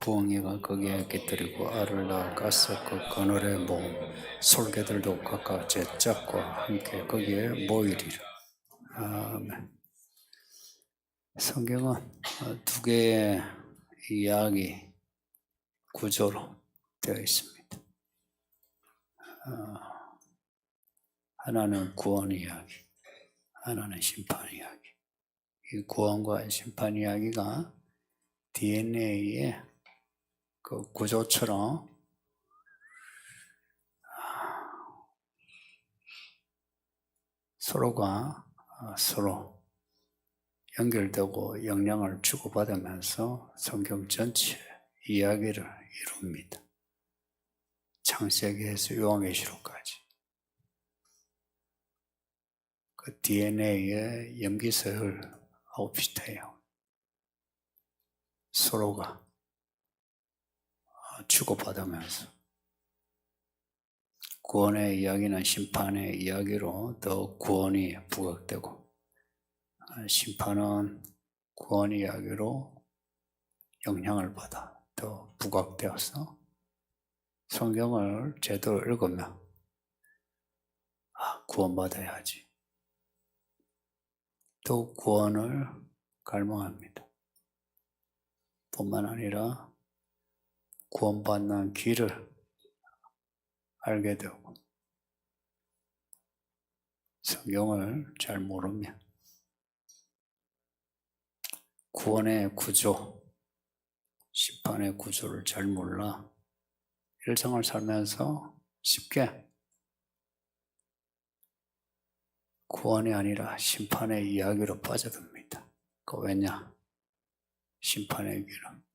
부엉이가 거기에 깃들이고 알을 낳아 가스 그 그늘에 모음 솔개들도 각각 제 짝과 함께 거기에 모이리라. 아멘. 성경은 두 개의 이야기 구조로 되어 있습니다. 하나는 구원 이야기, 하나는 심판 이야기. 이 구원과 심판 이야기가 DNA의 그 구조처럼 서로가 서로 연결되고 영향을 주고받으면서 성경 전체 이야기를 이룹니다. 창세기에서 요한계시록까지. 그 DNA의 염기서열하고 비슷해요. 서로가 주고받으면서 구원의 이야기는 심판의 이야기로 더 구원이 부각되고 심판은 구원 이야기로 영향을 받아 더 부각되어서 성경을 제대로 읽으면 구원받아야지. 또 구원을 갈망합니다. 뿐만 아니라 구원받는 길을 알게 되고 성경을 잘 모르면 구원의 구조, 심판의 구조를 잘 몰라 일상을 살면서 쉽게 구원이 아니라 심판의 이야기로 빠져듭니다. 왜냐? 심판의 길은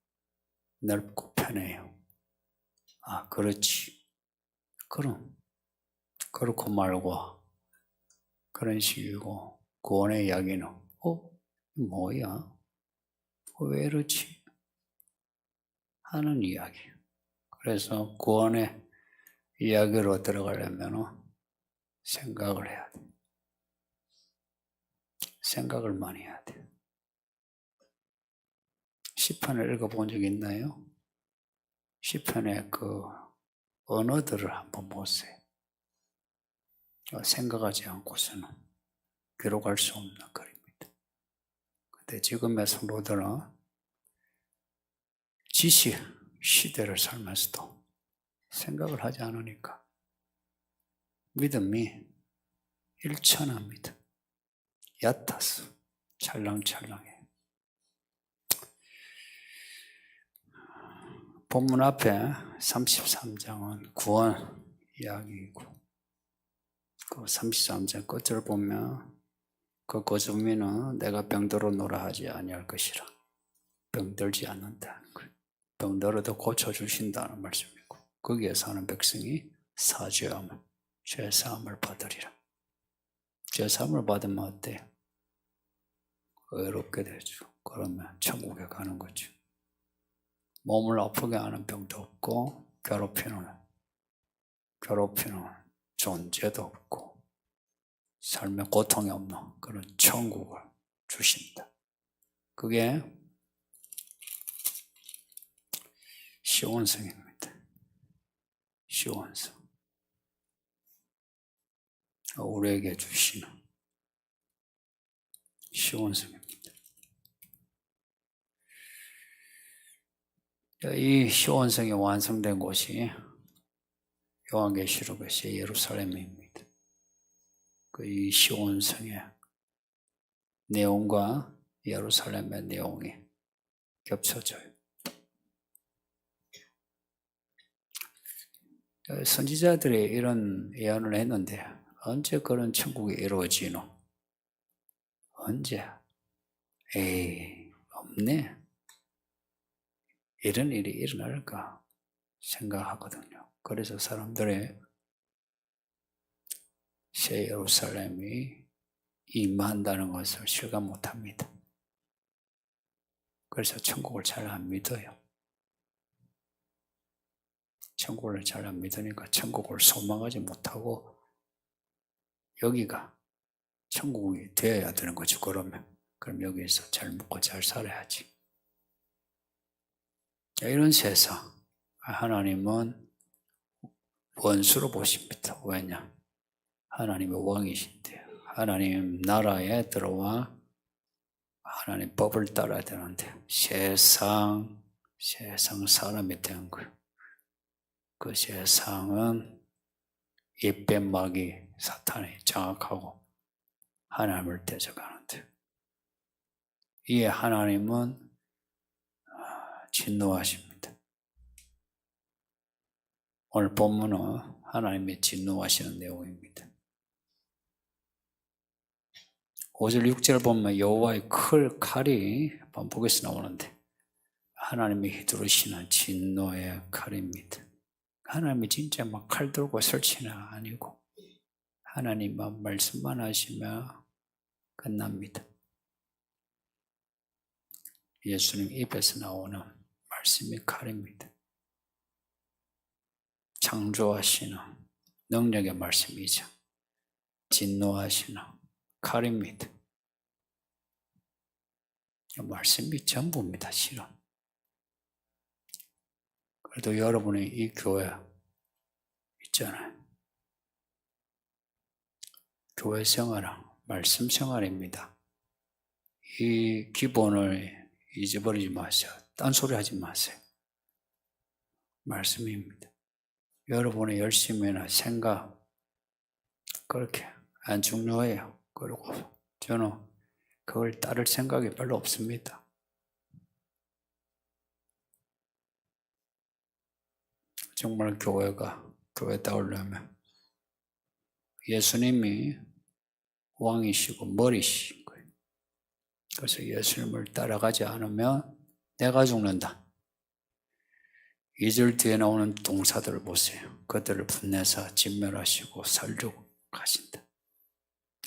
넓고 편해요. 그렇지. 그럼 그렇고 말고 그런 식이고 구원의 이야기는 뭐야? 왜 이러지? 하는 이야기. 그래서 구원의 이야기로 들어가려면 생각을 해야 돼. 생각을 많이 해야 돼. 시편을 읽어본 적 있나요? 시편의 그 언어들을 한번 보세요. 생각하지 않고서는 기록할 수 없는 글입니다. 근데 지금의 성도들은 지식 시대를 살면서도 생각을 하지 않으니까 믿음이 일천합니다. 얕아서 찰랑찰랑해. 본문 앞에 33장은 구원 이야기이고 그 33장 끝을 보면 그 거주민은 내가 병들어 노라 하지 아니할 것이라. 병들지 않는다는 거예요. 병들어도 고쳐주신다는 말씀이고 거기에 사는 백성이 사죄함을, 죄사함을 받으리라. 죄사함을 받으면 어때요? 의롭게 되죠. 그러면 천국에 가는 거죠. 몸을 아프게 하는 병도 없고 괴롭히는 존재도 없고 삶에 고통이 없는 그런 천국을 주신다. 그게 시온성입니다. 시온성. 우리에게 주시는 시온성입니다. 이 시온성이 완성된 곳이 요한계시록의 예루살렘입니다. 이 시온성의 내용과 예루살렘의 내용이 겹쳐져요. 선지자들이 이런 예언을 했는데 언제 그런 천국이 이루어지노? 언제? 없네. 이런 일이 일어날까 생각하거든요. 그래서 사람들이 새 예루살렘이 임한다는 것을 실감 못합니다. 그래서 천국을 잘 안 믿어요. 천국을 잘 안 믿으니까 천국을 소망하지 못하고 여기가 천국이 되어야 되는 거죠. 그럼 여기서 잘 먹고 잘 살아야지. 이런 세상, 하나님은 원수로 보십니다. 왜냐? 하나님의 왕이신데요. 하나님 나라에 들어와 하나님 법을 따라야 되는데 세상 사람이 된 거예요. 그 세상은 입뱀 마귀 사탄이 장악하고 하나님을 대적하는데 이에 하나님은 진노하십니다. 오늘 본문은 하나님이 진노하시는 내용입니다. 5절 6절 보면 여호와의 칼이 반복해서 나오는데 하나님이 휘두르시는 진노의 칼입니다. 하나님이 진짜 막 칼 들고 설치는 아니고 하나님만 말씀만 하시면 끝납니다. 예수님 입에서 나오는 말씀이 칼입니다. 창조하시는 능력의 말씀이죠. 진노하시는 칼입니다. 말씀이 전부입니다. 실은. 그래도 여러분이 이 교회 있잖아요. 교회 생활은 말씀 생활입니다. 이 기본을 잊어버리지 마세요. 딴소리 하지 마세요. 말씀입니다. 여러분의 열심이나 생각 그렇게 안 중요해요. 그리고 저는 그걸 따를 생각이 별로 없습니다. 정말 교회 따르려면 예수님이 왕이시고 머리신 거예요. 그래서 예수님을 따라가지 않으면 내가 죽는다. 2절 뒤에 나오는 동사들을 보세요. 그들을 분내서 진멸하시고 살려고 가신다.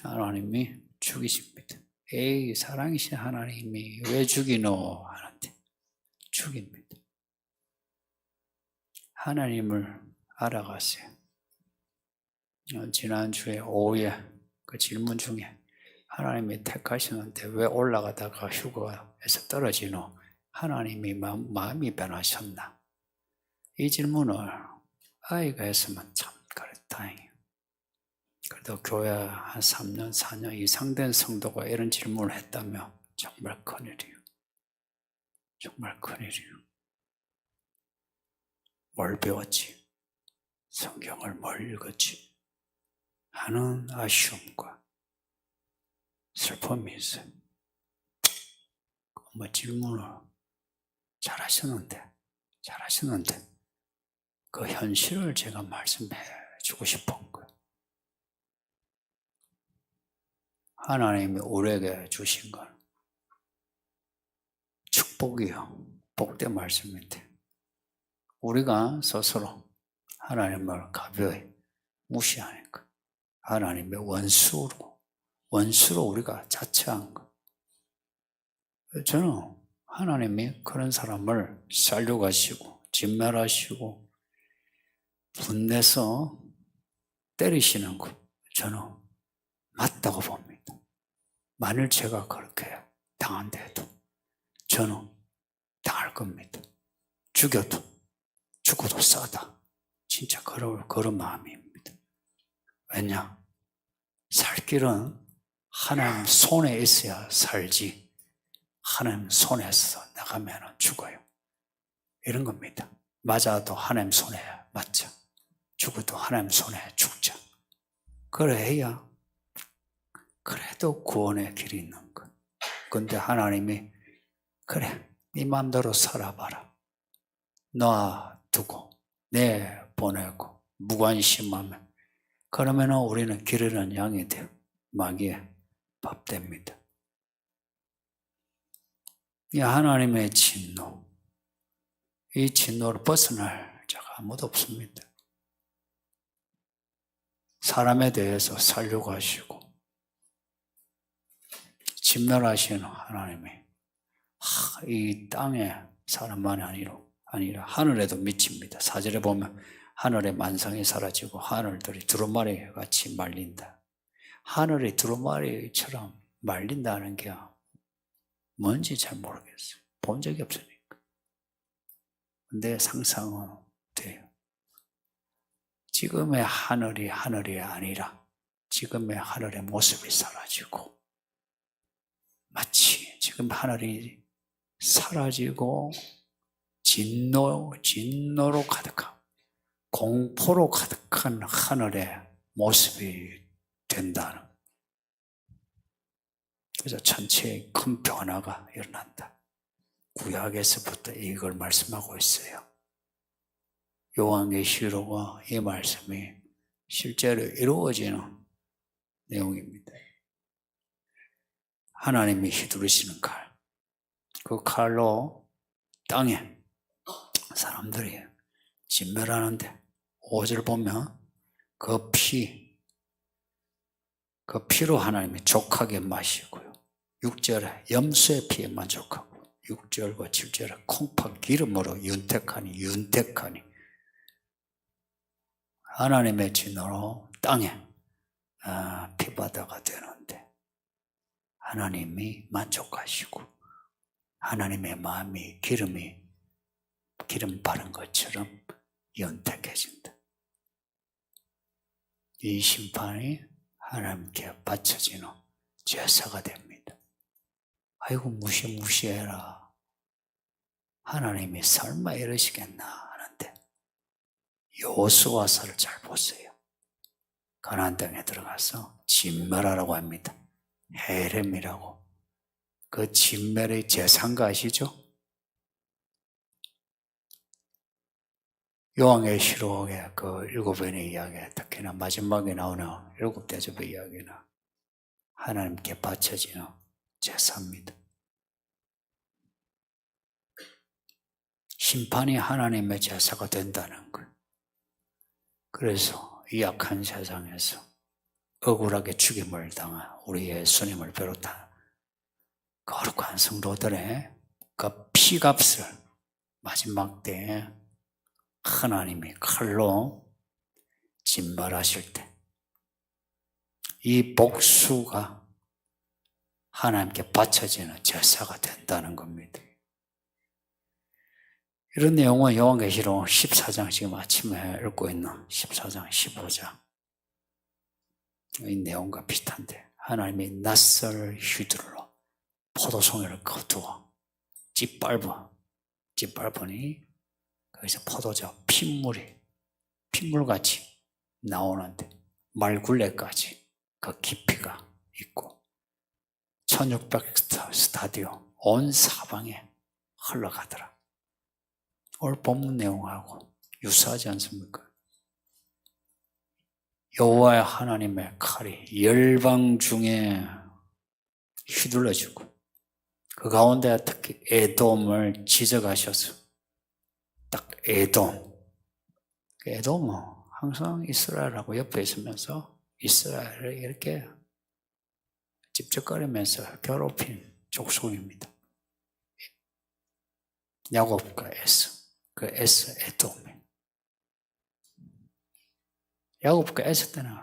하나님이 죽이십니다. 에이 사랑이신 하나님이 왜 죽이노 하는데 죽입니다. 하나님을 알아가세요. 지난주에 오후에 그 질문 중에 하나님이 택하시는데 왜 올라가다가 휴가에서 떨어지노? 하나님이 마음이 변하셨나? 이 질문을 아이가 했으면 참 다행이에요. 그래도 교회 한 3년, 4년 이상 된 성도가 이런 질문을 했다면 정말 큰일이에요. 정말 큰일이에요. 뭘 배웠지? 성경을 뭘 읽었지? 하는 아쉬움과 슬픔이 있어요. 질문을 잘하셨는데 그 현실을 제가 말씀해 주고 싶은 거예요. 하나님이 우리에게 주신 건 축복이요. 복된 말씀인데 우리가 스스로 하나님을 가벼이 무시하니까 하나님의 원수로 우리가 자처한 거. 저는 하나님이 그런 사람을 살려가시고 진멸하시고 분내서 때리시는 거 저는 맞다고 봅니다. 만일 제가 그렇게 당한데도 저는 당할 겁니다. 죽어도 싸다. 진짜 그런 마음입니다. 왜냐? 살 길은 하나님 손에 있어야 살지 하나님 손에서 나가면 죽어요. 이런 겁니다. 맞아도 하나님 손에 맞자. 죽어도 하나님 손에 죽자. 그래야 그래도 구원의 길이 있는 것. 근데 하나님이 그래 네 마음대로 살아봐라. 놔두고 내보내고 무관심하면 그러면 우리는 기르는 양이 돼요. 마귀의 밥 됩니다. 이 하나님의 진노, 이 진노를 벗어날 자가 아무도 없습니다. 사람에 대해서 살려고 하시고 진멸하시는 하나님이 이 땅에 사람만이 아니라 하늘에도 미칩니다. 4절에 보면 하늘의 만상이 사라지고 하늘들이 두루마리 같이 말린다. 하늘이 두루마리처럼 말린다는 게 뭔지 잘 모르겠어요. 본 적이 없으니까. 근데 상상은 돼요. 지금의 하늘이 아니라 지금의 하늘의 모습이 사라지고 마치 지금 하늘이 사라지고 진노로 가득한 공포로 가득한 하늘의 모습이 된다는. 그래서 전체에 큰 변화가 일어난다. 구약에서부터 이걸 말씀하고 있어요. 요한계시록은 이 말씀이 실제로 이루어지는 내용입니다. 하나님이 휘두르시는 칼, 그 칼로 땅에 사람들이 진멸하는데 5절 보면 그 피로 하나님이 족하게 마시고요. 6절에 염소의 피에 만족하고 6절과 7절에 콩팥 기름으로 윤택하니 하나님의 진노로 땅에 피바다가 되는데 하나님이 만족하시고 하나님의 마음이 기름 바른 것처럼 윤택해진다. 이 심판이 하나님께 바쳐지는 제사가 됩니다. 아이고 무시해라. 하나님이 설마 이러시겠나 하는데 여호수아서를 잘 보세요. 가나안 땅에 들어가서 진멸하라고 합니다. 헤렘이라고. 그 진멸의 제사인가 아시죠? 요한계시록의 그 7번의 이야기에 특히나 마지막에 나오는 7대접의 이야기는 하나님께 바쳐지는 제사입니다. 심판이 하나님의 제사가 된다는 거예요. 그래서 이 악한 세상에서 억울하게 죽임을 당한 우리 예수님을 비롯한 거룩한 성도들의 그 피값을 마지막 때에 하나님이 칼로 진멸하실 때 이 복수가 하나님께 바쳐지는 제사가 된다는 겁니다. 이런 내용은 요한계시록 14장 지금 아침에 읽고 있는 14장 15장 이 내용과 비슷한데 하나님이 낯설 휘두르러 포도송이를 거두어 짓밟으니 거기서 포도주 핏물같이 나오는데 말굴레까지 그 깊이가 있고 1600스타디오 온 사방에 흘러가더라. 오늘 본문 내용하고 유사하지 않습니까? 여호와의 하나님의 칼이 열방 중에 휘둘러지고 그 가운데 특히 에돔을 지적하셔서 딱 에돔은 항상 이스라엘하고 옆에 있으면서 이스라엘을 이렇게 찝쩍거리면서 괴롭힌 족속입니다. 야곱과 에서, 그 에서 에돔이. 야곱과 에서 때는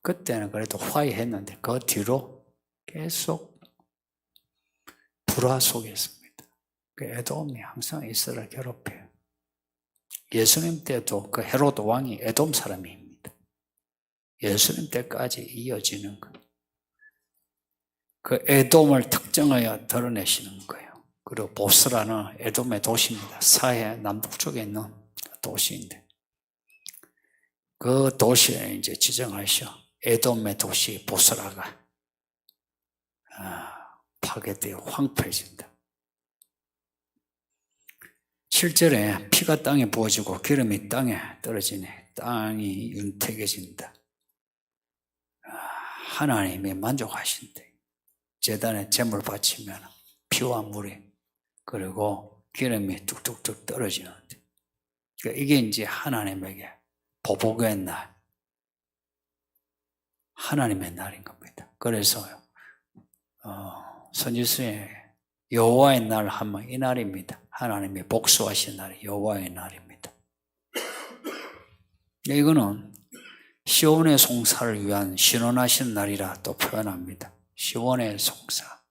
그때는 그래도 화해했는데 그 뒤로 계속 불화 속에 있습니다. 그 에돔이 항상 이스라엘 괴롭혀요. 예수님 때도 그 헤로드 왕이 에돔 사람입니다. 예수님 때까지 이어지는 거예요. 그 에돔을 특정하여 드러내시는 거예요. 그리고 보스라는 에돔의 도시입니다. 사해 남북쪽에 있는 도시인데 그 도시에 이제 지정하셔 에돔의 도시 보스라가 파괴되어 황폐해진다. 7절에 피가 땅에 부어지고 기름이 땅에 떨어지니 땅이 윤택해진다. 하나님이 만족하신대. 제단에 제물 바치면 피와 물이 그리고 기름이 뚝뚝뚝 떨어지는데 그러니까 이게 이제 하나님에게 보복의 날, 하나님의 날인 겁니다. 그래서 선지서에 여호와의 날 하면 이 날입니다. 하나님이 복수하신 날이 여호와의 날입니다. 이거는 시온의 송사를 위한 신원하신 날이라 또 표현합니다. 시온의 송사.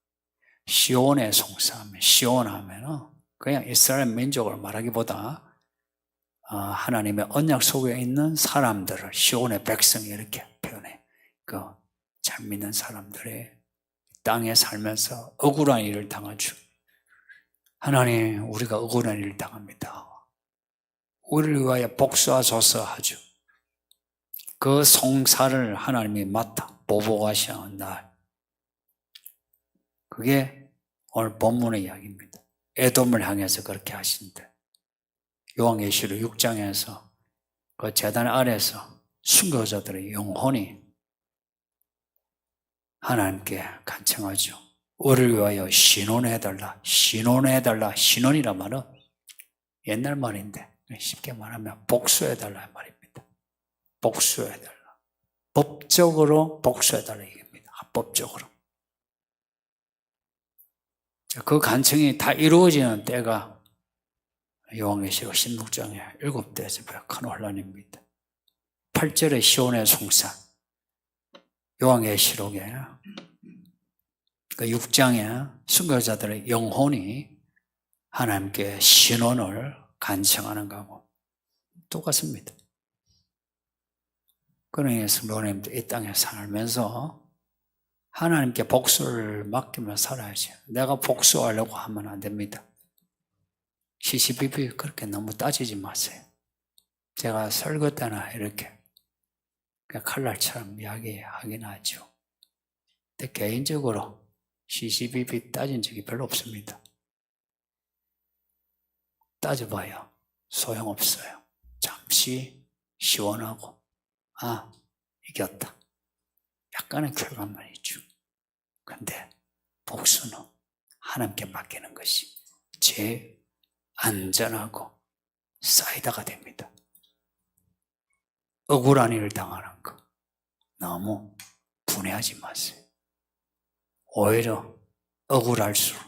시온의 송사하면 시온하면은 그냥 이스라엘 민족을 말하기보다 하나님의 언약 속에 있는 사람들을 시온의 백성이 이렇게 표현해. 잘 믿는 사람들이 땅에 살면서 억울한 일을 당하죠. 하나님, 우리가 억울한 일을 당합니다. 우리를 위하여 복수하소서 하죠. 그 송사를 하나님이 맡아 보복하시는 날. 그게 오늘 본문의 이야기입니다. 에돔을 향해서 그렇게 하신대. 요한계시록 6장에서 그 제단 아래에서 순교자들의 영혼이 하나님께 간청하죠. 우리를 위하여 신원해달라. 신원해달라. 신원이란 말은 옛날 말인데 쉽게 말하면 복수해달라 말입니다. 복수해달라. 법적으로 복수해달라 얘기입니다. 합법적으로. 그 간청이 다 이루어지는 때가 요한계시록 16장에 7대에서 큰 혼란입니다. 8절에 시온의 송사, 요한계시록에 그 6장에 순교자들의 영혼이 하나님께 신원을 간청하는 거하고 똑같습니다. 그러니 성도님도 이 땅에 살면서 하나님께 복수를 맡기며 살아야지. 내가 복수하려고 하면 안 됩니다. 시시비비 그렇게 너무 따지지 마세요. 제가 설교 때나 이렇게 칼날처럼 이야기하긴 하죠. 근데 개인적으로 시시비비 따진 적이 별로 없습니다. 따져봐야 소용없어요. 잠시 시원하고 이겼다. 약간의 쾌감만 있죠. 근데 복수는 하나님께 맡기는 것이 제일 안전하고 사이다가 됩니다. 억울한 일을 당하는 거 너무 분해하지 마세요. 오히려 억울할수록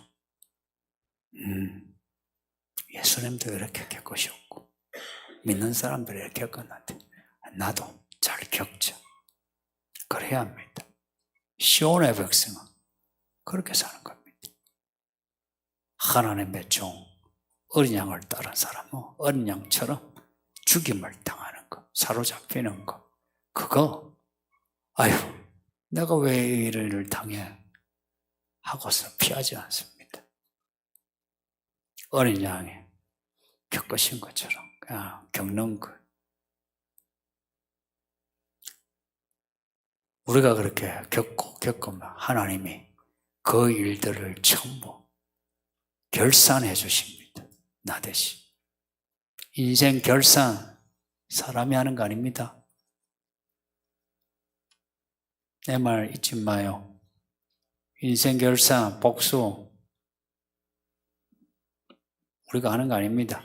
예수님도 이렇게 겪으셨고 믿는 사람들이 이렇게 겪었는데 나도 잘 겪자. 그래야 합니다. 시온의 백성은 그렇게 사는 겁니다. 하나님의 종, 어린 양을 따른 사람은 어린 양처럼 죽임을 당하는 거, 사로잡히는 거, 그거 내가 왜 이 일을 당해? 하고서 피하지 않습니다. 어린 양이 겪으신 것처럼 그냥 겪는 거. 우리가 그렇게 겪으면 하나님이 그 일들을 전부 결산해 주십니다. 나 대신. 인생 결산 사람이 하는 거 아닙니다. 내 말 잊지 마요. 인생 결산, 복수 우리가 하는 거 아닙니다.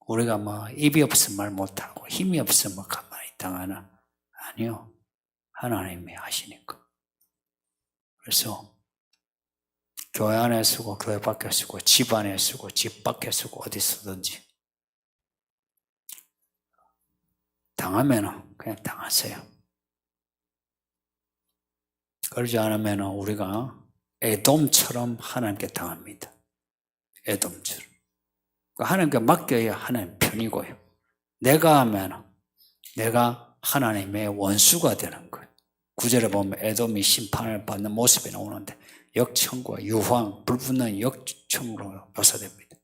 우리가 입이 없으면 말 못하고 힘이 없으면 가만히 당하는 아니요. 하나님이 하시니까. 그래서 교회 안에 쓰고 교회 밖에 쓰고 집 안에 쓰고 집 밖에 쓰고 어디 쓰든지 당하면 그냥 당하세요. 그러지 않으면 우리가 에돔처럼 하나님께 당합니다. 에돔처럼. 하나님께 맡겨야 하나님 편이고요. 내가 하면 내가 하나님의 원수가 되는 거예요. 9절에 보면 에돔이 심판을 받는 모습이 나오는데 역청과 유황, 불붙는 역청으로 묘사됩니다.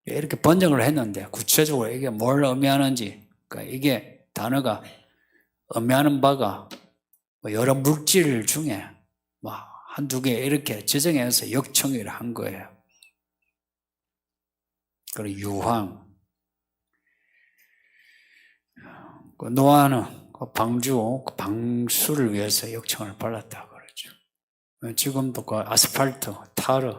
이렇게 번역을 했는데 구체적으로 이게 뭘 의미하는지, 그러니까 이게 단어가 의미하는 바가 여러 물질 중에 한두 개 이렇게 지정해서 역청을 한 거예요. 그리고 유황. 노아는 방수를 위해서 역청을 발랐다고 그러죠. 지금도 아스팔트, 타르,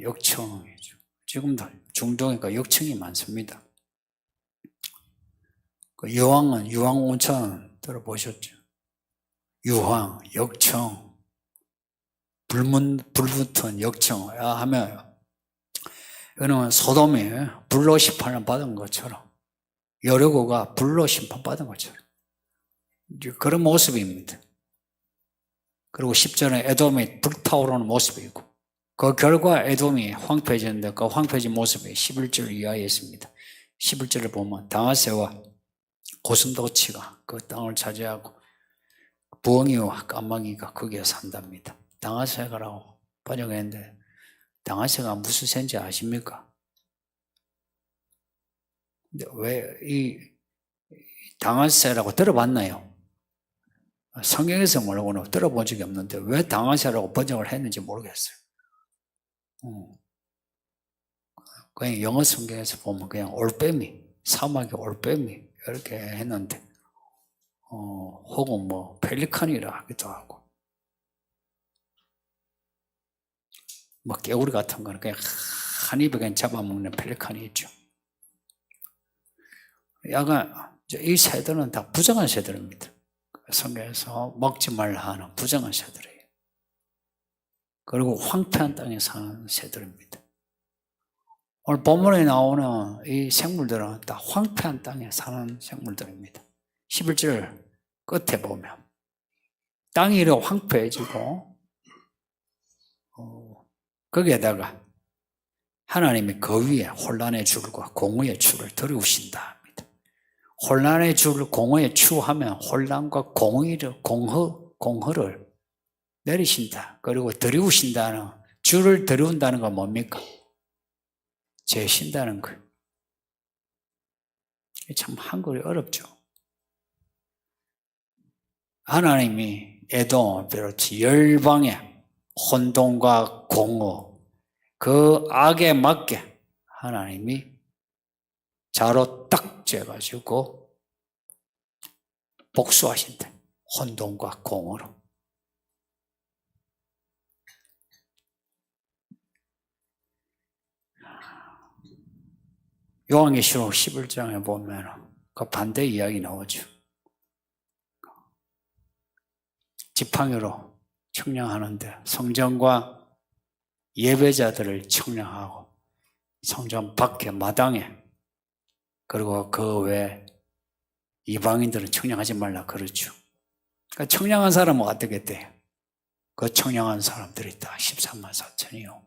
역청이죠. 지금도 중동에 역청이 많습니다. 유황은 유황 온천 들어보셨죠? 유황, 역청, 불붙은 역청 하면 이거는 소돔이 불로 심판을 받은 것처럼 여리고가 불로 심판받은 것처럼 그런 모습입니다. 그리고 10절에 에돔이 불타오르는 모습이고 그 결과 에돔이 황폐해졌는데 그 황폐해진 모습이 11절 이하에 있습니다. 11절을 보면 다하세와 고슴도치가 그 땅을 차지하고 부엉이와 까마귀가 거기에 산답니다. 다하세가라고 번역했는데 다하세가 무슨 새인지 아십니까? 근데 왜 이 다하세라고 들어봤나요? 성경에서 모르고는 들어본 적이 없는데 왜 다하세라고 번역을 했는지 모르겠어요. 그냥 영어 성경에서 보면 그냥 올빼미, 사막의 올빼미 이렇게 했는데 혹은 뭐 펠리칸이라 하기도 하고 뭐 개구리 같은 거는 그냥 한 입에 그냥 잡아먹는 펠리칸이 있죠. 약간 이 새들은 다 부정한 새들입니다. 성경에서 먹지 말라 하는 부정한 새들이에요. 그리고 황폐한 땅에 사는 새들입니다. 오늘 본문에 나오는 이 생물들은 다 황폐한 땅에 사는 생물들입니다. 11절 끝에 보면 땅이 이렇게 황폐해지고 거기에다가 하나님이 그 위에 혼란의 줄과 공의의 줄을 들이우신다 합니다. 혼란의 줄, 공의의 추 하면 혼란과 공허를 내리신다. 그리고 들이우신다는, 줄을 들이운다는 건 뭡니까? 재신다는 거예요. 참 한글이 어렵죠. 하나님이 에돔을 비롯해 열방의 혼돈과 공허, 그 악에 맞게 하나님이 자로 딱 재가지고 복수하신다. 혼돈과 공허로. 요한계시록 11장에 보면 그 반대 이야기 나오죠. 지팡이로 청량하는데 성전과 예배자들을 청량하고 성전 밖에 마당에 그리고 그 외 이방인들은 청량하지 말라 그러죠. 그러니까 청량한 사람은 어떻게 돼요? 그 청량한 사람들이 다 13만 4천이요.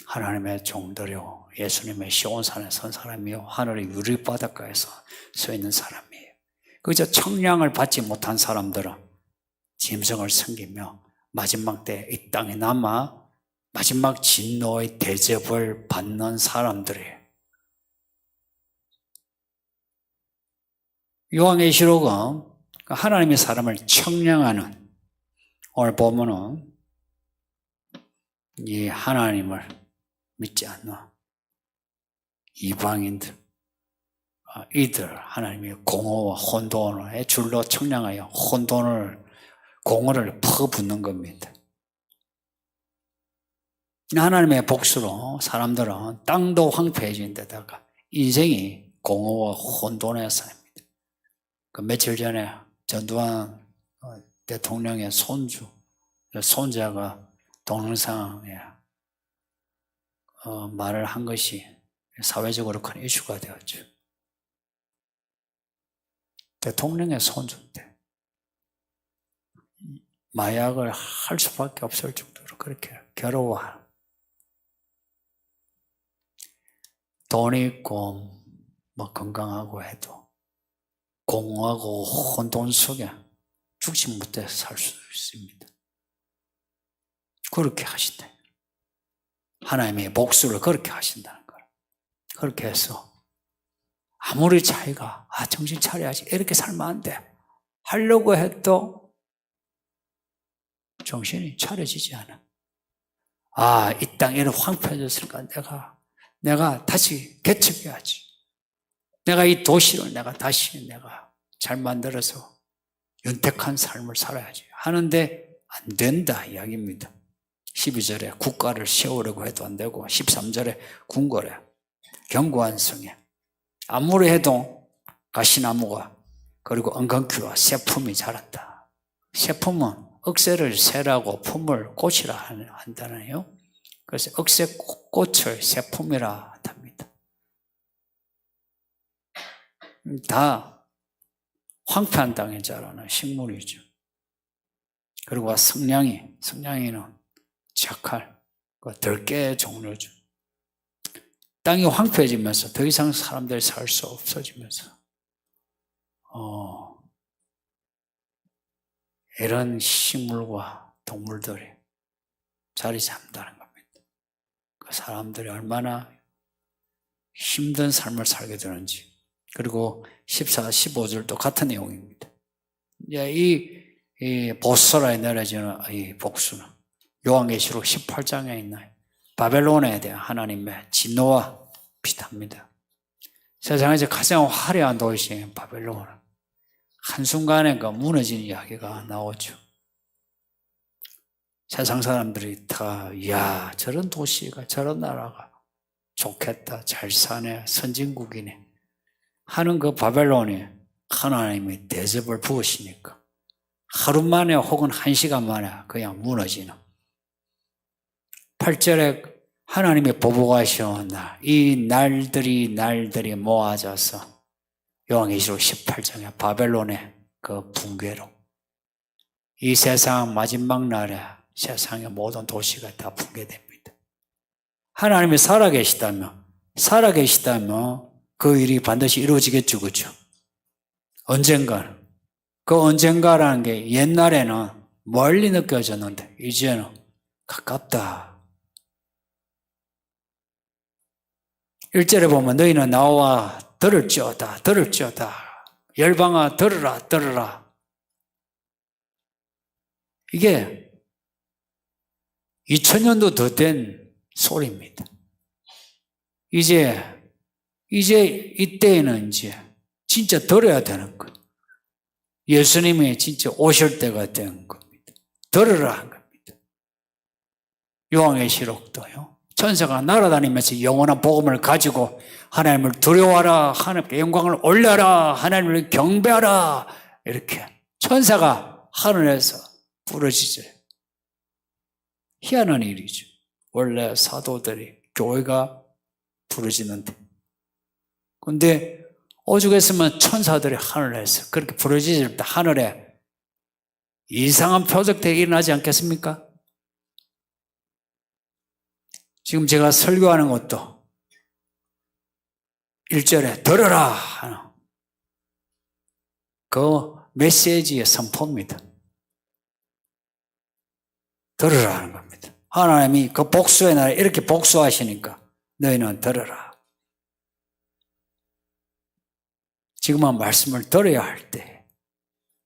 하나님의 종들이요. 예수님의 시온산에 선 사람이요. 하늘의 유리바닷가에서 서 있는 사람이에요. 그저 청량을 받지 못한 사람들은 짐승을 섬기며 마지막 때 이 땅에 남아 마지막 진노의 대접을 받는 사람들이에요. 요한계시록은 하나님의 사람을 청량하는, 오늘 보면은 이 하나님을 믿지 않는 이방인들, 이들 하나님의 공허와 혼돈의 줄로 청량하여 공허를 퍼붓는 겁니다. 하나님의 복수로 사람들은 땅도 황폐해진 데다가 인생이 공허와 혼돈에 삽니다. 그 며칠 전에 전두환 대통령의 손자가 동영상에 말을 한 것이 사회적으로 큰 이슈가 되었죠. 대통령의 손주인데 마약을 할 수밖에 없을 정도로 그렇게 괴로워하는, 돈이 있고 뭐 건강하고 해도 공허하고 혼돈 속에 죽지 못해 살 수 있습니다. 그렇게 하신다. 하나님의 복수를 그렇게 하신다는 거예요. 그렇게 해서 아무리 자기가 정신 차려야지 이렇게 살면 안 돼 하려고 해도 정신이 차려지지 않아. 이 땅이 황폐해졌으니까 내가 다시 개척해야지. 내가 이 도시를 다시 잘 만들어서 윤택한 삶을 살아야지 하는데 안 된다 이야기입니다. 12절에 국가를 세우려고 해도 안 되고 13절에 궁궐에 견고한 성에 아무리 해도 가시나무가 그리고 은근귀와 새품이 자란다. 새품은 억새를 세라고 품을 꽃이라 한다네요. 그래서 억새꽃을 새품이라 합니다. 다 황폐한 땅에 자라는 식물이죠. 그리고 성냥이는 들깨 종류죠. 땅이 황폐해지면서 더 이상 사람들이 살 수 없어지면서 이런 식물과 동물들이 자리 잡는다는 겁니다. 그 사람들이 얼마나 힘든 삶을 살게 되는지. 그리고 14, 15절도 같은 내용입니다. 이제 이 보스라에 내려지는 이 복수는 요한계시록 18장에 있는 바벨론에 대한 하나님의 진노와 비슷합니다. 세상에서 가장 화려한 도시인 바벨론은 한순간에 그 무너진 이야기가 나오죠. 세상 사람들이 다, 이야, 저런 도시가, 저런 나라가 좋겠다, 잘 사네, 선진국이네 하는 그 바벨론이 하나님이 대접을 부으시니까 하루 만에 혹은 한 시간 만에 그냥 무너지는 8절에 하나님이 보복하시는 날, 이 날들이 모아져서 요한계시록 18장에 바벨론의 그 붕괴로 이 세상 마지막 날에 세상의 모든 도시가 다 붕괴됩니다. 하나님이 살아계시다면 그 일이 반드시 이루어지겠죠, 그렇죠? 언젠가는. 그 언젠가라는 게 옛날에는 멀리 느껴졌는데 이제는 가깝다. 1절에 보면 너희는 나와 들을지어다. 열방아 들으라. 이게 2000년도 더 된 소리입니다. 이제 이때에는 이제 진짜 들어야 되는 것. 예수님이 진짜 오실 때가 된 겁니다. 들으라 한 겁니다. 요한계시록도요. 천사가 날아다니면서 영원한 복음을 가지고 하나님을 두려워하라, 하나님께 영광을 올려라, 하나님을 경배하라 이렇게 천사가 하늘에서 부르짖어요. 희한한 일이죠. 원래 사도들이 교회가 부르짖는데 근데 오죽했으면 천사들이 하늘에서 그렇게 부르짖을 때 하늘에 이상한 표적들이 일어나지 않겠습니까? 지금 제가 설교하는 것도 1절에 들어라 하는 그 메시지의 선포입니다. 들으라 하는 겁니다. 하나님이 그 복수의 날에 이렇게 복수하시니까 너희는 들으라. 지금은 말씀을 들어야 할 때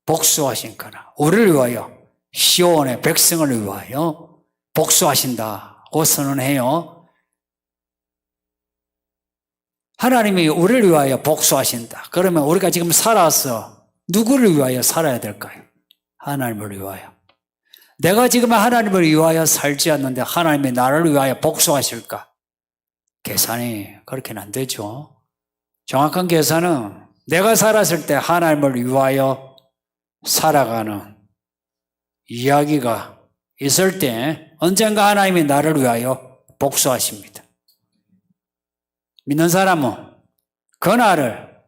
복수하시니까 우리를 위하여 시온의 백성을 위하여 복수하신다고 선언해요. 하나님이 우리를 위하여 복수하신다. 그러면 우리가 지금 살아서 누구를 위하여 살아야 될까요? 하나님을 위하여. 내가 지금 하나님을 위하여 살지 않는데 하나님이 나를 위하여 복수하실까? 계산이 그렇게는 안 되죠. 정확한 계산은 내가 살았을 때 하나님을 위하여 살아가는 이야기가 있을 때 언젠가 하나님이 나를 위하여 복수하십니다. 믿는 사람은 그날을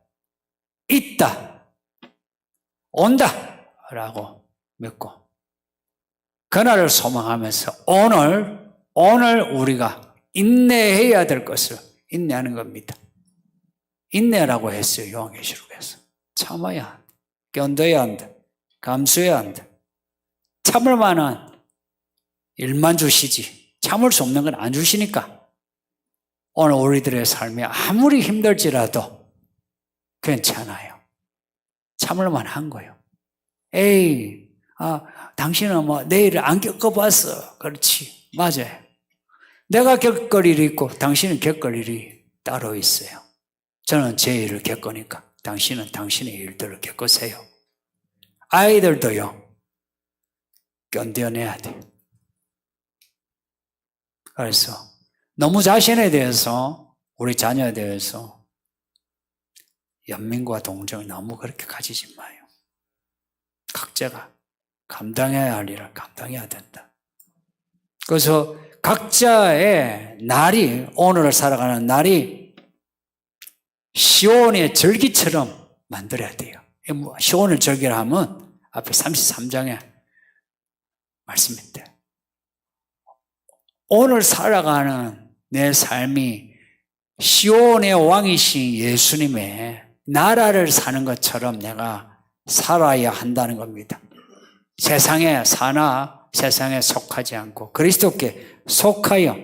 있다, 온다 라고 믿고 그날을 소망하면서 오늘 우리가 인내해야 될 것을 인내하는 겁니다. 인내라고 했어요. 요한계시록에서. 참아야 한다. 견뎌야 한다. 감수해야 한다. 참을 만한 일만 주시지 참을 수 없는 건 안 주시니까 오늘 우리들의 삶이 아무리 힘들지라도 괜찮아요. 참을 만한 거예요. 에이, 당신은 뭐 내일을 안 겪어봤어. 그렇지. 맞아요. 내가 겪을 일이 있고 당신은 겪을 일이 따로 있어요. 저는 제 일을 겪으니까 당신은 당신의 일들을 겪으세요. 아이들도요. 견뎌내야 돼. 그래서 너무 자신에 대해서 우리 자녀에 대해서 연민과 동정을 너무 그렇게 가지지 마요. 각자가 감당해야 할 일을 감당해야 된다. 그래서 각자의 날이 오늘을 살아가는 날이 시온의 절기처럼 만들어야 돼요. 시온을 절기를 하면 앞에 33장에 말씀인데 오늘 살아가는 내 삶이 시온의 왕이신 예수님의 나라를 사는 것처럼 내가 살아야 한다는 겁니다. 세상에 사나 세상에 속하지 않고 그리스도께 속하여,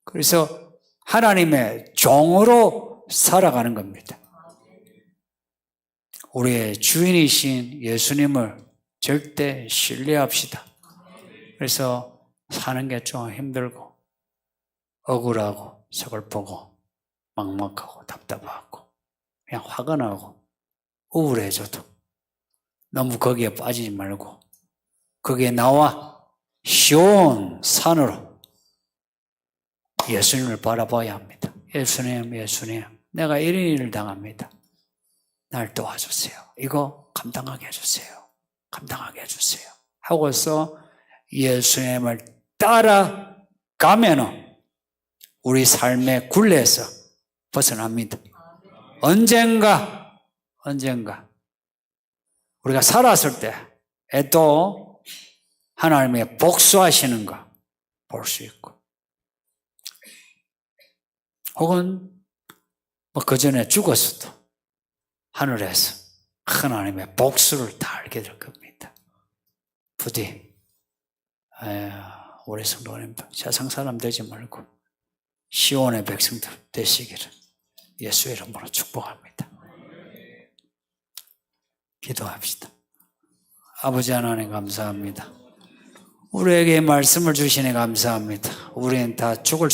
그래서 하나님의 종으로 살아가는 겁니다. 우리의 주인이신 예수님을 절대 신뢰합시다. 그래서 사는 게 좀 힘들고 억울하고 서글프고 막막하고 답답하고 그냥 화가 나고 우울해져도 너무 거기에 빠지지 말고 거기에 나와 시온 산으로 예수님을 바라봐야 합니다. 예수님, 예수님, 내가 이런 일을 당합니다. 날 도와주세요. 이거 감당하게 해주세요. 감당하게 해주세요. 하고서 예수님을 따라가면은 우리 삶의 굴레에서 벗어납니다. 언젠가 우리가 살았을 때에도 하나님의 복수하시는 거 볼 수 있고, 혹은 그 전에 죽었어도 하늘에서 하나님의 복수를 다 알게 될 겁니다. 부디 우리 성도님들 세상 사람 되지 말고 시온의 백성들 되시기를 예수의 이름으로 축복합니다. 기도합시다. 아버지 하나님 감사합니다. 우리에게 말씀을 주시니 감사합니다. 우리는 다 죽을